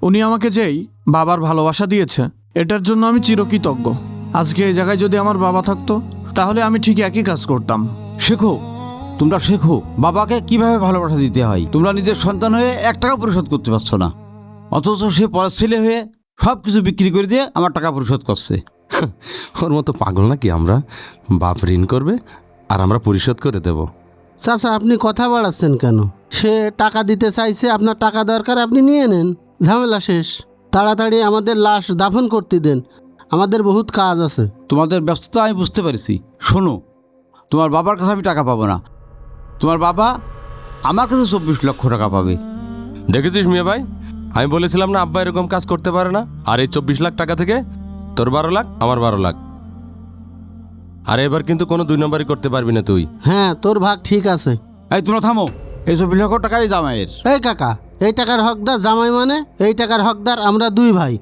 উনি আমাকে যেই বাবার ভালোবাসা দিয়েছে, এটার জন্য আমি চিরকৃতজ্ঞ। আজকে এই জায়গায় যদি আমার বাবা থাকতো, তাহলে আমি ঠিক একই কাজ করতাম। শেখো, তোমরা শেখো বাবাকে কিভাবে ভালোবাসা দিতে হয়। তোমরা নিজের সন্তান হয়ে 1 টাকা পরিশোধ করতে পারছো না, অথচ সে পরের ছেলে হয়ে সব কিছু বিক্রি করে দিয়ে আমার টাকা পরিশোধ করছে। ওর মতো পাগল নাকি আমরা? বাপ ঋণ করবে আর আমরা পরিশোধ করে দেব। চাচা, আপনি কথা বাড়াচ্ছেন কেন? সে টাকা দিতে চাইছে, আপনার টাকা দরকার, আপনি নিয়ে নেন, ঝামেলা শেষ। তাড়াতাড়ি আমাদের লাশ দাফন করতে দেন, আমাদের বহুত কাজ আছে। তোমাদের ব্যস্ততা আমি বুঝতে পেরেছি। শোনো, তোমার বাবার কাছে আমি টাকা পাবো না, তোমার বাবা আমার কাছে 24 লক্ষ টাকা পাবে। দেখেছিস মিয়া ভাই, আমি বলেছিলাম না আব্বা এরকম কাজ করতে পারে না। আর এই 24 লাখ টাকা থেকে তোর 12 লাখ, আমার 12 লাখ। আর এবার কিন্তু কোনো 2 নম্বরই করতে পারবি না তুই। হ্যাঁ, তোর ভাগ ঠিক আছে। এই তোমরা থামো, এই 24 লক্ষ টাকাই জামাইয়ের। এই কাকা, এই টাকার হকদার জামাই মানে? এই টাকার হকদার আমরা 2 ভাই।